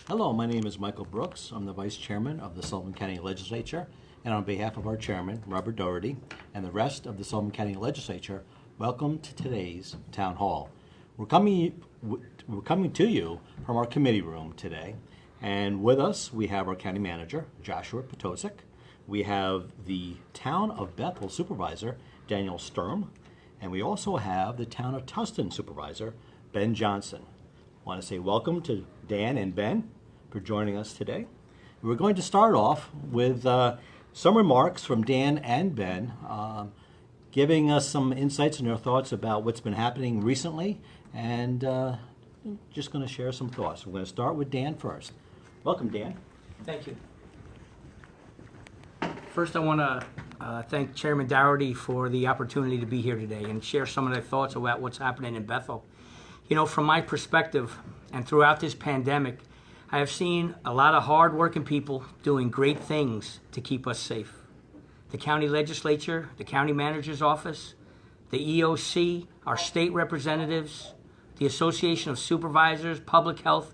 Hello, my name is Michael Brooks. I'm the Vice Chairman of the Sullivan County Legislature, and on behalf of our Chairman, Robert Doherty, and the rest of the Sullivan County Legislature, welcome to today's Town Hall. We're coming to you from our committee room today, and with us we have our County Manager, Joshua Potosik. We have the Town of Bethel Supervisor, Daniel Sturm, and we also have the Town of Tusten Supervisor, Ben Johnson. I want to say welcome to Dan and Ben for joining us today. We're going to start off with some remarks from Dan and Ben, giving us some insights and their thoughts about what's been happening recently, and just going to share some thoughts. We're going to start with Dan first. Welcome, Dan. Thank you. First, I want to thank Chairman Doherty for the opportunity to be here today and share some of their thoughts about what's happening in Bethel. You know, from my perspective, and throughout this pandemic, I have seen a lot of hard-working people doing great things to keep us safe. The county legislature, the county manager's office, the EOC, our state representatives, the Association of Supervisors, Public Health,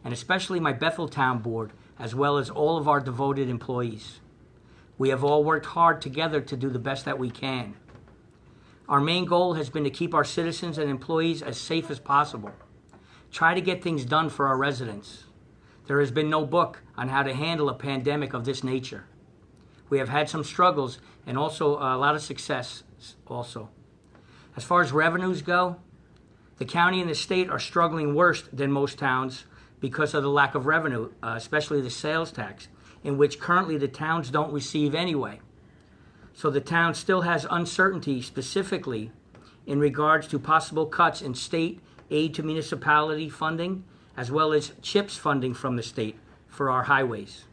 and especially my Bethel Town Board, as well as all of our devoted employees. We have all worked hard together to do the best that we can. Our main goal has been to keep our citizens and employees as safe as possible. Try to get things done for our residents. There has been no book on how to handle a pandemic of this nature. We have had some struggles and also a lot of success also. As far as revenues go, the county and the state are struggling worse than most towns because of the lack of revenue, especially the sales tax, in which currently the towns don't receive anyway. So the town still has uncertainty specifically in regards to possible cuts in state aid to municipality funding, as well as CHIPS funding from the state for our highways.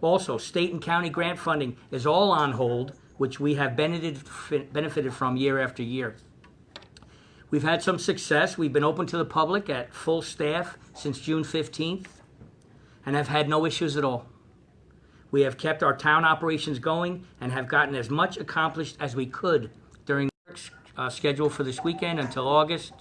Also, state and county grant funding is all on hold, which we have benefited from year after year. We've had some success. We've been open to the public at full staff since June 15th and have had no issues at all. We have kept our town operations going and have gotten as much accomplished as we could during the schedule for this weekend until August.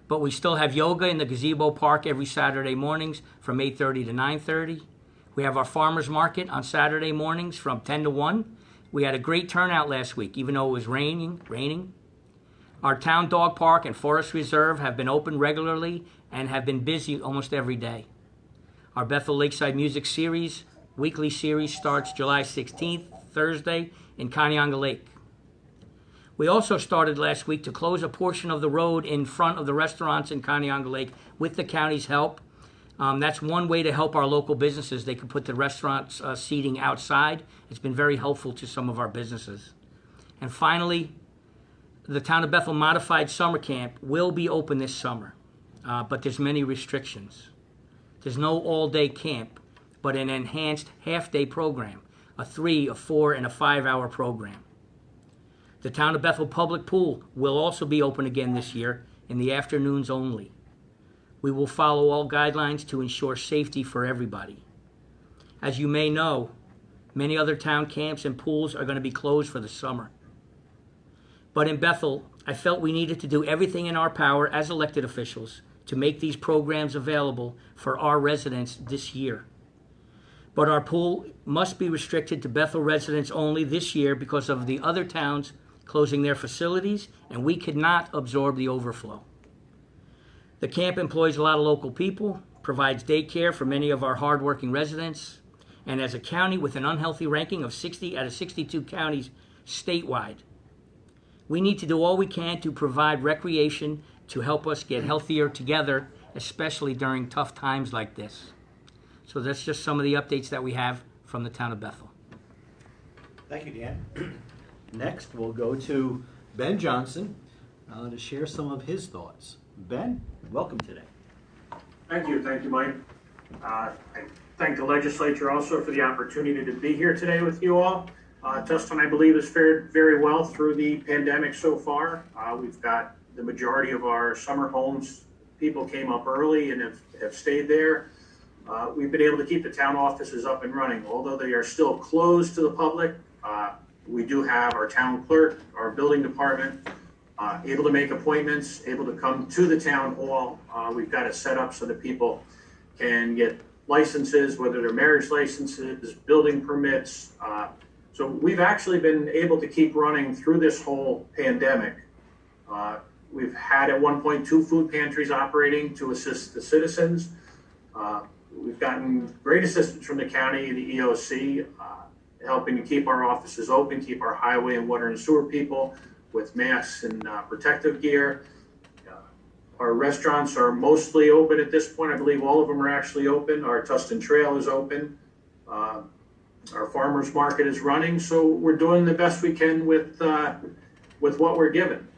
But we still have yoga in the gazebo park every Saturday mornings from 8:30 to 9:30. We have our farmers market on Saturday mornings from 10 to 1. We had a great turnout last week, even though it was raining. Our town dog park and forest reserve have been open regularly and have been busy almost every day. Our Bethel Lakeside Music Series weekly series starts July 16th, Thursday, in Kanianga Lake. We also started last week to close a portion of the road in front of the restaurants in Kanianga Lake with the county's help. That's one way to help our local businesses. They can put the restaurants seating outside. It's been very helpful to some of our businesses. And finally, the Town of Bethel Modified Summer Camp will be open this summer, but there's many restrictions. There's no all-day camp, but an enhanced half-day program, a 3, a 4, and a 5-hour program. The Town of Bethel Public Pool will also be open again this year in the afternoons only. We will follow all guidelines to ensure safety for everybody. As you may know, many other town camps and pools are going to be closed for the summer. But in Bethel, I felt we needed to do everything in our power as elected officials to make these programs available for our residents this year. But our pool must be restricted to Bethel residents only this year because of the other towns closing their facilities, and we could not absorb the overflow. The camp employs a lot of local people, provides daycare for many of our hardworking residents, and as a county with an unhealthy ranking of 60 out of 62 counties statewide, we need to do all we can to provide recreation to help us get healthier together, especially during tough times like this. So that's just some of the updates that we have from the Town of Bethel. Thank you, Dan. Next, we'll go to Ben Johnson to share some of his thoughts. Ben, welcome today. Thank you, Mike. I thank the legislature also for the opportunity to be here today with you all. Tusten, I believe, has fared very well through the pandemic so far. We've got the majority of our summer homes. People came up early and have stayed there. We've been able to keep the town offices up and running. Although they are still closed to the public, we do have our town clerk, our building department, able to make appointments, able to come to the town hall. We've got it set up so that people can get licenses, whether they're marriage licenses, building permits. So we've actually been able to keep running through this whole pandemic. We've had at one point 2 food pantries operating to assist the citizens. We've gotten great assistance from the county, the EOC, helping to keep our offices open, keep our highway and water and sewer people with masks and protective gear. Our restaurants are mostly open at this point. I believe all of them are actually open. Our Tusten Trail is open. Our farmers market is running. So we're doing the best we can with what we're given.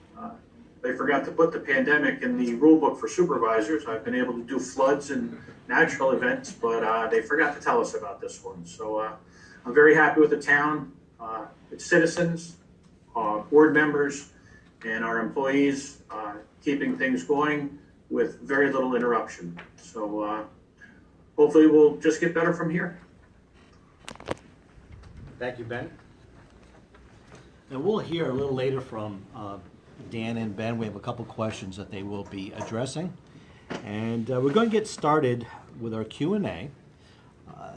They forgot to put the pandemic in the rule book for supervisors. I've been able to do floods and natural events, but they forgot to tell us about this one. So I'm very happy with the town, its citizens, board members, and our employees keeping things going with very little interruption. So hopefully we'll just get better from here. Thank you, Ben. And we'll hear a little later from Dan and Ben. We have a couple questions that they will be addressing. And we're going to get started with our Q&A.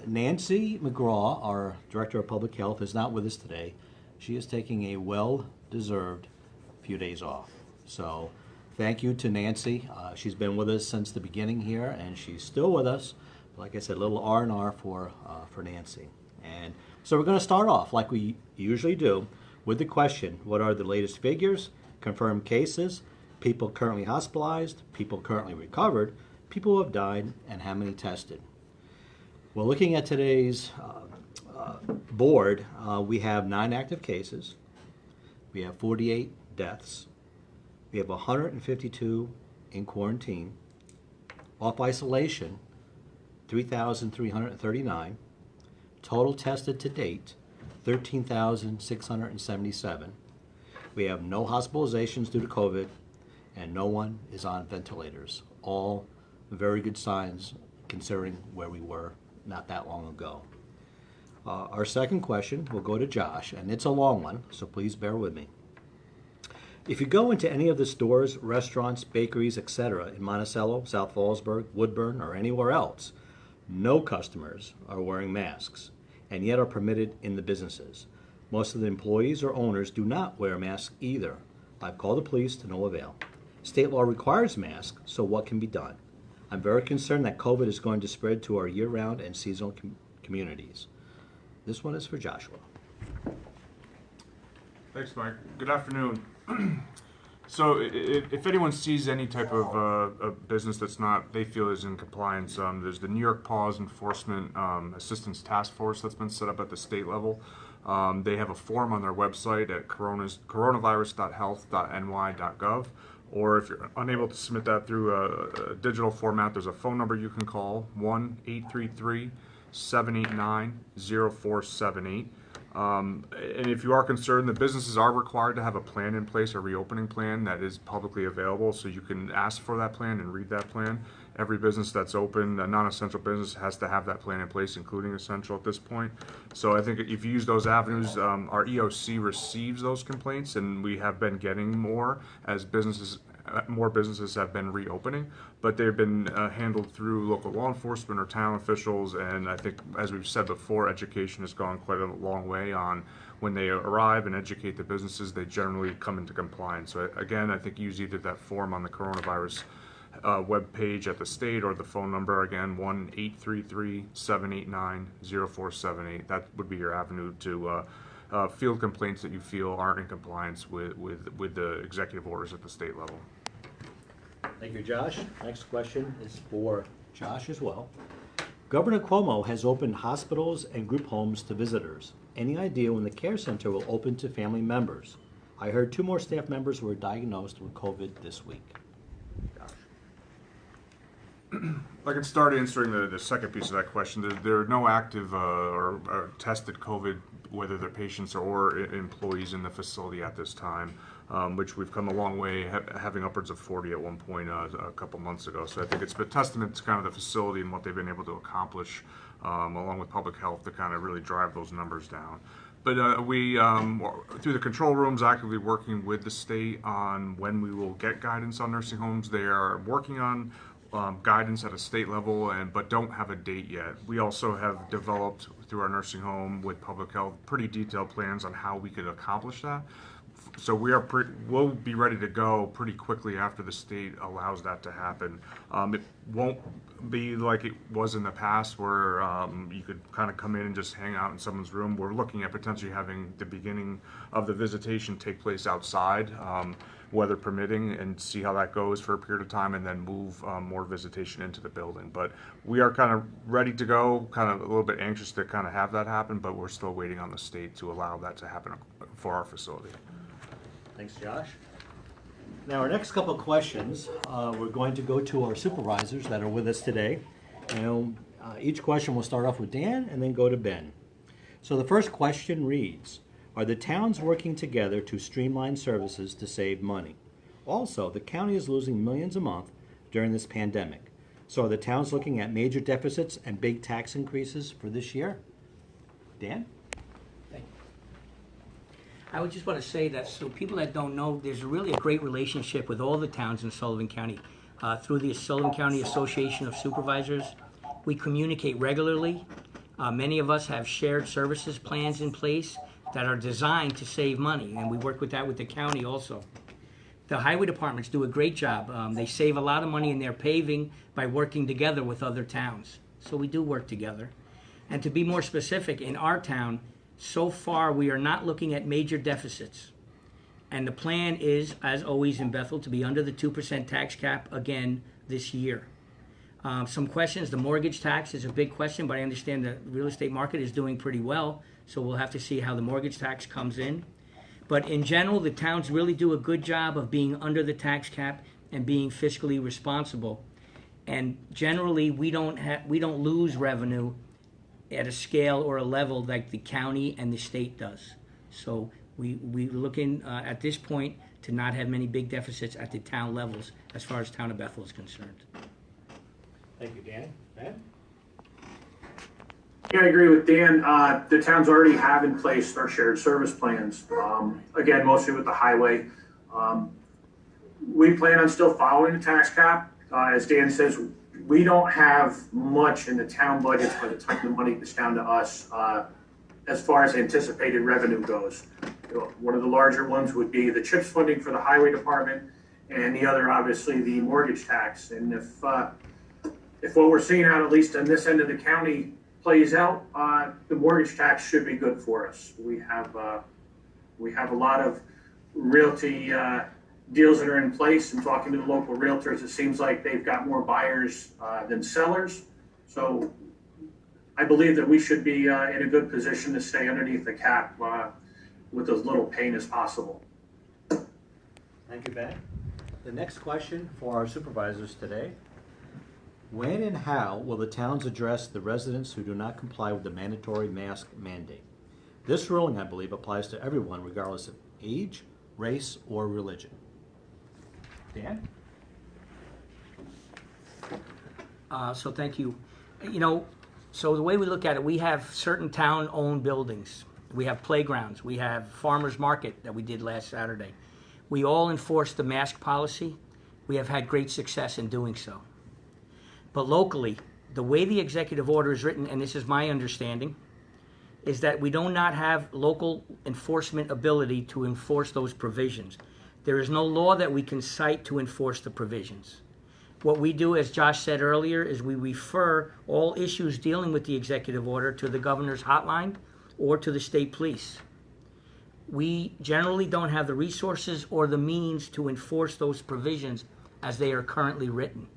Nancy McGraw, our Director of Public Health, is not with us today. She is taking a well-deserved few days off. So thank you to Nancy. She's been with us since the beginning here, and she's still with us. Like I said, a little R&R for Nancy. And so we're going to start off, like we usually do, with the question, what are the latest figures, confirmed cases, people currently hospitalized, people currently recovered, people who have died, and how many tested? Well, looking at today's board, we have 9 active cases. We have 48 deaths. We have 152 in quarantine. Off isolation, 3,339. Total tested to date, 13,677. We have no hospitalizations due to COVID, and no one is on ventilators. All very good signs considering where we were not that long ago. Our second question will go to Josh, and it's a long one, so please bear with me. If you go into any of the stores, restaurants, bakeries, etc. in Monticello, South Fallsburg, Woodburn, or anywhere else, no customers are wearing masks, and yet are permitted in the businesses. Most of the employees or owners do not wear masks either. I've called the police to no avail. State law requires masks, so what can be done? I'm very concerned that COVID is going to spread to our year-round and seasonal communities. This one is for Joshua. Thanks, Mike. Good afternoon. So if anyone sees any type of a business that's not, they feel is in compliance, there's the New York Paws Enforcement Assistance Task Force that's been set up at the state level. They have a form on their website at coronavirus.health.ny.gov. Or if you're unable to submit that through a digital format, there's a phone number you can call, 1-833-789-0478. And if you are concerned, the businesses are required to have a plan in place, a reopening plan that is publicly available, so you can ask for that plan and read that plan. Every business that's open, a non-essential business, has to have that plan in place, including essential at this point. So I think if you use those avenues, our EOC receives those complaints, and we have been getting more as more businesses have been reopening, but they've been handled through local law enforcement or town officials, and I think, as we've said before, education has gone quite a long way on when they arrive and educate the businesses, they generally come into compliance. So again, I think use either that form on the coronavirus web page at the state or the phone number, again, 1-833-789-0478. That would be your avenue to field complaints that you feel aren't in compliance with the executive orders at the state level. Thank you, Josh. Next question is for Josh as well. Governor Cuomo has opened hospitals and group homes to visitors. Any idea when the care center will open to family members? I heard 2 more staff members were diagnosed with COVID this week. Josh. I can start answering the second piece of that question. There are no active or tested COVID, whether they're patients or employees in the facility at this time, which we've come a long way, having upwards of 40 at one point a couple months ago. So I think it's a testament to kind of the facility and what they've been able to accomplish, along with public health, to kind of really drive those numbers down. But we, through the control rooms, actively working with the state on when we will get guidance on nursing homes. They are working on guidance at a state level, but don't have a date yet. We also have developed through our nursing home with public health pretty detailed plans on how we could accomplish that. So we'll be ready to go pretty quickly after the state allows that to happen. It won't be like it was in the past where you could kind of come in and just hang out in someone's room. We're looking at potentially having the beginning of the visitation take place outside, weather permitting, and see how that goes for a period of time, and then move more visitation into the building. But we are kind of ready to go, kind of a little bit anxious to kind of have that happen, but we're still waiting on the state to allow that to happen for our facility. Thanks, Josh. Now, our next couple of questions, we're going to go to our supervisors that are with us today. And each question will start off with Dan and then go to Ben. So the first question reads, are the towns working together to streamline services to save money? Also, the county is losing millions a month during this pandemic. So are the towns looking at major deficits and big tax increases for this year? Dan? I would just want to say that so people that don't know, there's really a great relationship with all the towns in Sullivan County. Through the Sullivan County Association of Supervisors, we communicate regularly. Many of us have shared services plans in place that are designed to save money, and we work with that with the county also. The highway departments do a great job. They save a lot of money in their paving by working together with other towns. So we do work together. And to be more specific, in our town, so far, we are not looking at major deficits. And the plan is, as always in Bethel, to be under the 2% tax cap again this year. Some questions. The mortgage tax is a big question, but I understand the real estate market is doing pretty well, so we'll have to see how the mortgage tax comes in. But in general, the towns really do a good job of being under the tax cap and being fiscally responsible. And generally, we don't lose revenue at a scale or a level like the county and the state does. So we're looking at this point to not have many big deficits at the town levels as far as town of Bethel is concerned. Thank you, Dan. Ben? Yeah, I agree with Dan. The towns already have in place our shared service plans. Again, mostly with the highway. We plan on still following the tax cap. As Dan says, we don't have much in the town budgets by the time the money gets down to us as far as anticipated revenue goes. One of the larger ones would be the CHIPS funding for the highway department, and the other, obviously, the mortgage tax. And if what we're seeing out, at least on this end of the county, plays out, the mortgage tax should be good for us. We have a lot of realty deals that are in place, and talking to the local realtors, it seems like they've got more buyers than sellers. So I believe that we should be in a good position to stay underneath the cap with as little pain as possible. Thank you, Ben. The next question for our supervisors today. When and how will the towns address the residents who do not comply with the mandatory mask mandate? This ruling, I believe, applies to everyone regardless of age, race, or religion. Dan? So thank you. So the way we look at it, we have certain town-owned buildings. We have playgrounds. We have farmers market that we did last Saturday. We all enforce the mask policy. We have had great success in doing so. But locally, the way the executive order is written, and this is my understanding, is that we do not have local enforcement ability to enforce those provisions. There is no law that we can cite to enforce the provisions. What we do, as Josh said earlier, is we refer all issues dealing with the executive order to the governor's hotline or to the state police. We generally don't have the resources or the means to enforce those provisions as they are currently written.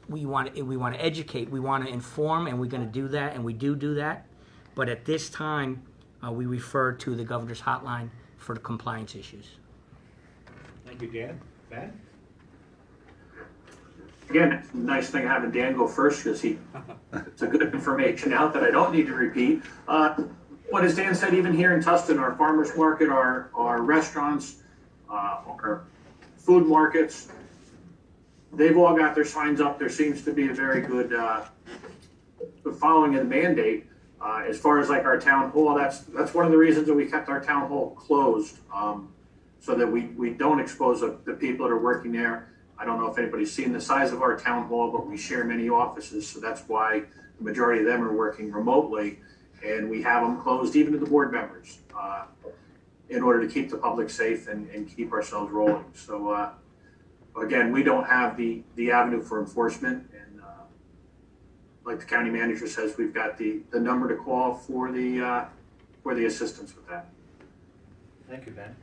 We want to educate, we want to inform, and we're going to do that, and we do that. But at this time, we refer to the governor's hotline for the compliance issues. Thank you, Dan. Ben? Again, it's a nice thing having Dan go first because it's a good information out that I don't need to repeat. But as Dan said, even here in Tusten, our farmers market, our restaurants, our food markets, they've all got their signs up. There seems to be a very good following of the mandate. As far as like our town hall, that's one of the reasons that we kept our town hall closed, so that we don't expose the people that are working there. I don't know if anybody's seen the size of our town hall, but we share many offices, so that's why the majority of them are working remotely, and we have them closed even to the board members in order to keep the public safe and keep ourselves rolling. So again, we don't have the avenue for enforcement, and like the county manager says, we've got the number to call for the assistance with that. Thank you, Ben.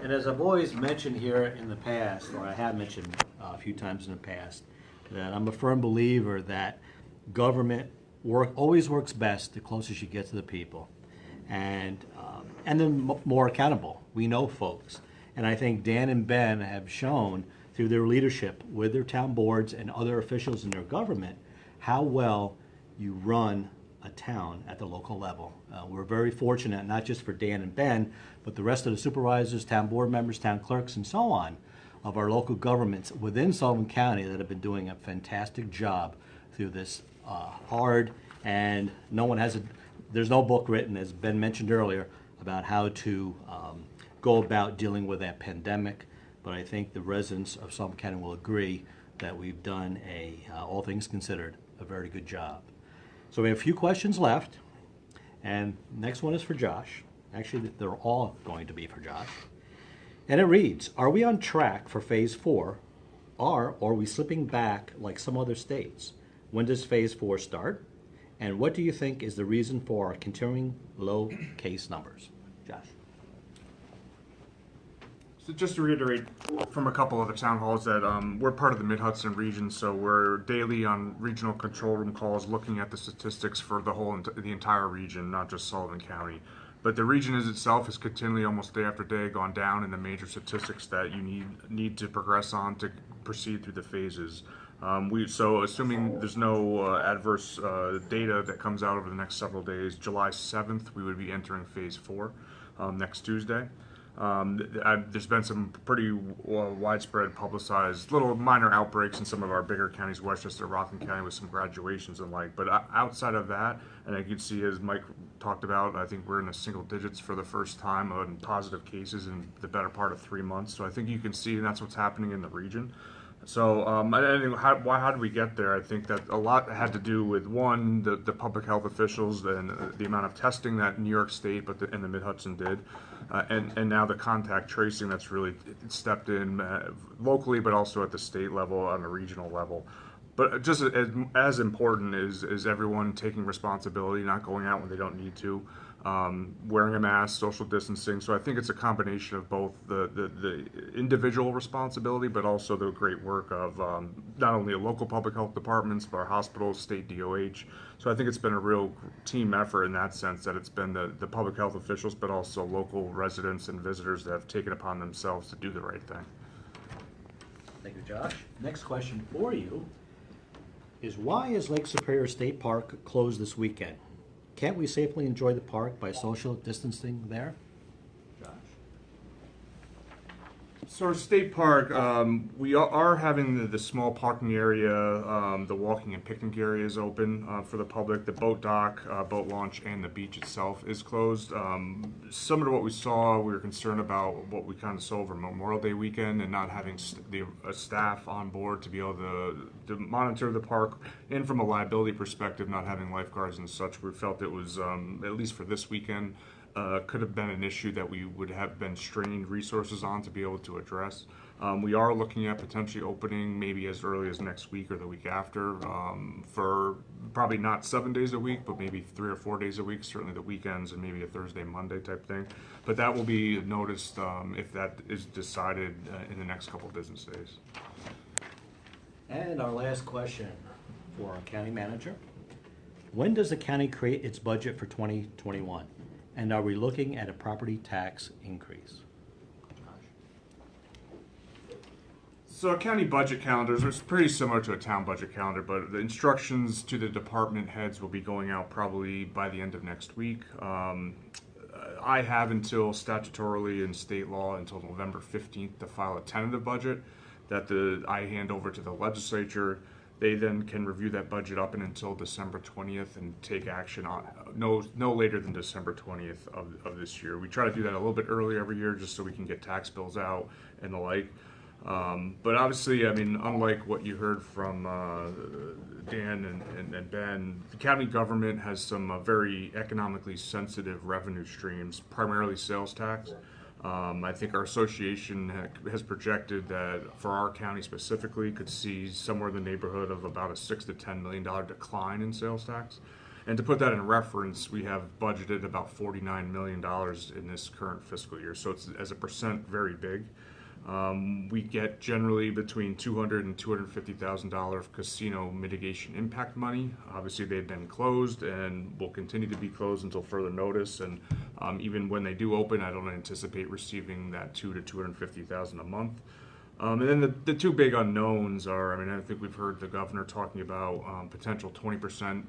And as I've always mentioned here in the past, or I have mentioned a few times in the past, that I'm a firm believer that government always works best the closest you get to the people, and then more accountable. We know folks, and I think Dan and Ben have shown through their leadership with their town boards and other officials in their government how well you run a town at the local level. We're very fortunate, not just for Dan and Ben, but the rest of the supervisors, town board members, town clerks, and so on, of our local governments within Sullivan County that have been doing a fantastic job through this hard, and there's no book written, as Ben mentioned earlier, about how to go about dealing with that pandemic. But I think the residents of Sullivan County will agree that we've done all things considered, a very good job. So we have a few questions left, and next one is for Josh. Actually, they're all going to be for Josh. And it reads, are we on track for phase 4, or are we slipping back like some other states? When does phase 4 start? And what do you think is the reason for our continuing low case numbers? Josh. So just to reiterate from a couple of the town halls that we're part of the Mid-Hudson region, so we're daily on regional control room calls looking at the statistics for the entire region, not just Sullivan County. But the region itself has continually, almost day after day, gone down in the major statistics that you need to progress on to proceed through the phases. So assuming there's no adverse data that comes out over the next several days, July 7th, we would be entering phase 4 next Tuesday. There's been some pretty widespread publicized little minor outbreaks in some of our bigger counties, Westchester, Rockland County, with some graduations and like. But outside of that, and I can see, as Mike talked about, I think we're in the single digits for the first time on positive cases in the better part of 3 months. So I think you can see that's what's happening in the region. So I think how did we get there? I think that a lot had to do with, one, the public health officials and the amount of testing that New York State and the Mid-Hudson did, and now the contact tracing that's really stepped in locally, but also at the state level, on a regional level. But just as important is everyone taking responsibility, not going out when they don't need to, wearing a mask, social distancing. So I think it's a combination of both the individual responsibility, but also the great work of not only the local public health departments, but our hospitals, state DOH. So I think it's been a real team effort in that sense, that it's been the public health officials, but also local residents and visitors that have taken upon themselves to do the right thing. Thank you, Josh. Next question for you is, why is Lake Superior State Park closed this weekend? Can't we safely enjoy the park by social distancing there? Josh. So our state park, we are having the small parking area, the walking and picnic areas open for the public. The boat dock, boat launch, and the beach itself is closed. Similar to what we saw, we were concerned about what we kind of saw over Memorial Day weekend, and not having staff on board to be able to monitor the park, and from a liability perspective, not having lifeguards and such. We felt it was, at least for this weekend, could have been an issue that we would have been straining resources on to be able to address. We are looking at potentially opening maybe as early as next week or the week after, for probably not 7 days a week, but maybe 3 or 4 days a week, certainly the weekends, and maybe a Thursday, Monday type thing. But that will be noticed if that is decided in the next couple of business days. And our last question for our county manager. When does the county create its budget for 2021? And are we looking at a property tax increase? So a county budget calendar is pretty similar to a town budget calendar, but the instructions to the department heads will be going out probably by the end of next week. I have until statutorily in state law until November 15th to file a tentative budget that I hand over to the legislature. They then can review that budget up and until December 20th and take action on no later than December 20th of this year. We try to do that a little bit earlier every year just so we can get tax bills out and the like. But obviously, I mean, unlike what you heard from Dan and Ben, the county government has some very economically sensitive revenue streams, primarily sales tax. I think our association has projected that for our county specifically could see somewhere in the neighborhood of about a $6 to $10 million decline in sales tax. And to put that in reference, we have budgeted about $49 million in this current fiscal year. So it's, as a percent, very big. We get generally between $200,000 and $250,000 of casino mitigation impact money. Obviously, they've been closed and will continue to be closed until further notice. And even when they do open, I don't anticipate receiving that $200,000 to $250,000 a month. And then the two big unknowns are, I mean, I think we've heard the governor talking about potential 20%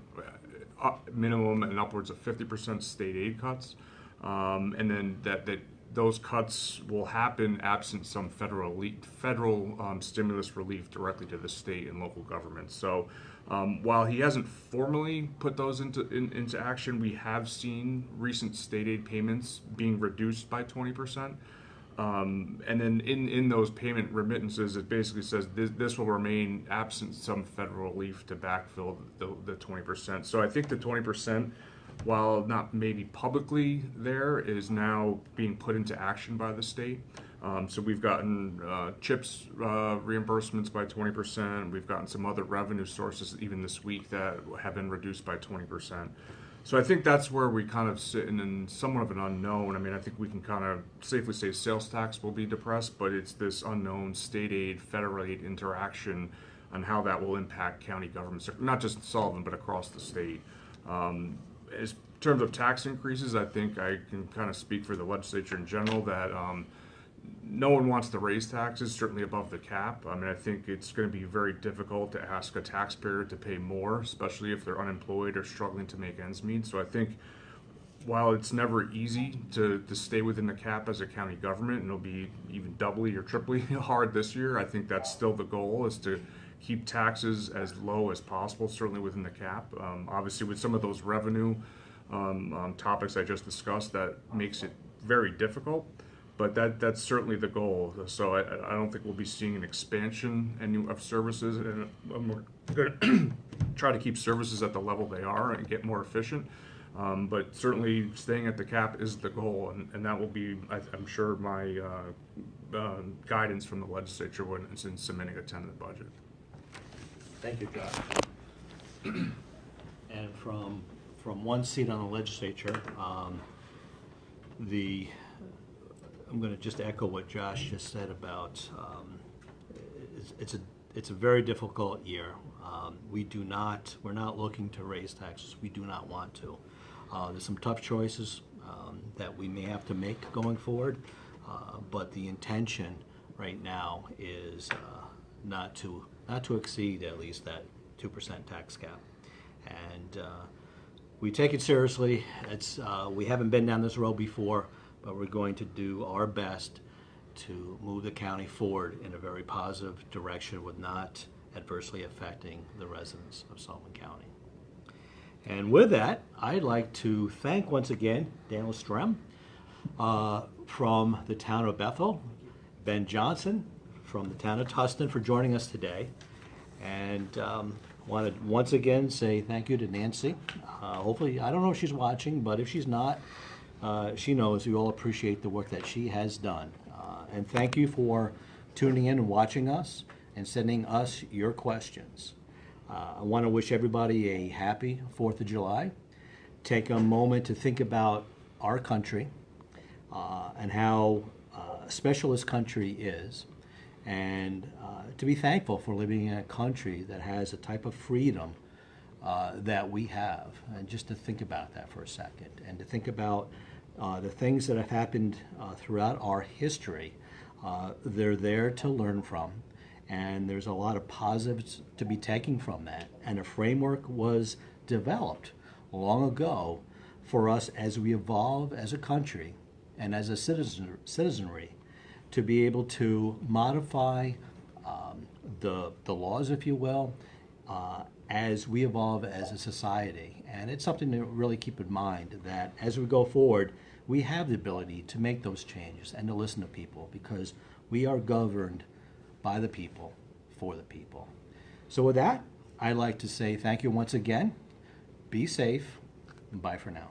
minimum and upwards of 50% state aid cuts, and then that those cuts will happen absent some federal stimulus relief directly to the state and local governments. So while he hasn't formally put those into action, we have seen recent state aid payments being reduced by 20%. And then in those payment remittances, it basically says this will remain absent some federal relief to backfill the 20%. So I think the 20%, while not maybe publicly there, is now being put into action by the state. So we've gotten CHIPS reimbursements by 20%. We've gotten some other revenue sources even this week that have been reduced by 20%. So I think that's where we kind of sit in somewhat of an unknown. I mean, I think we can kind of safely say sales tax will be depressed, but it's this unknown state aid, federal aid interaction on how that will impact county governments, not just Sullivan, but across the state. In terms of tax increases, I think I can kind of speak for the legislature in general that no one wants to raise taxes, certainly above the cap. I mean, I think it's going to be very difficult to ask a taxpayer to pay more, especially if they're unemployed or struggling to make ends meet. So I think while it's never easy to stay within the cap as a county government, and it'll be even doubly or triply hard this year, I think that's still the goal, is to keep taxes as low as possible, certainly within the cap. Obviously, with some of those revenue topics I just discussed, that makes it very difficult. But that's certainly the goal. So I don't think we'll be seeing an expansion of services, and we're going to try to keep services at the level they are and get more efficient. But certainly staying at the cap is the goal, and that will be, I'm sure, my guidance from the legislature when it's in submitting a tentative budget. Thank you, Josh. And from one seat on the legislature, I'm going to just echo what Josh just said about it's a very difficult year. We're not looking to raise taxes. We do not want to. There's some tough choices that we may have to make going forward, but the intention right now is not to exceed at least that 2% tax cap, and we take it seriously. We haven't been down this road before, but we're going to do our best to move the county forward in a very positive direction with not adversely affecting the residents of Sullivan County. And with that, I'd like to thank once again Daniel Sturm from the town of Bethel, Ben Johnson from the town of Tusten for joining us today, and want to once again say thank you to Nancy. Hopefully, I don't know if she's watching, but if she's not, she knows we all appreciate the work that she has done. And thank you for tuning in and watching us and sending us your questions. I want to wish everybody a happy 4th of July. Take a moment to think about our country and how special this country is, and to be thankful for living in a country that has a type of freedom that we have. And just to think about that for a second, and to think about the things that have happened throughout our history. They're there to learn from, and there's a lot of positives to be taken from that. And a framework was developed long ago for us as we evolve as a country and as a citizenry to be able to modify the laws, if you will, as we evolve as a society. And it's something to really keep in mind, that as we go forward, we have the ability to make those changes and to listen to people, because we are governed by the people, for the people. So with that, I'd like to say thank you once again. Be safe, and bye for now.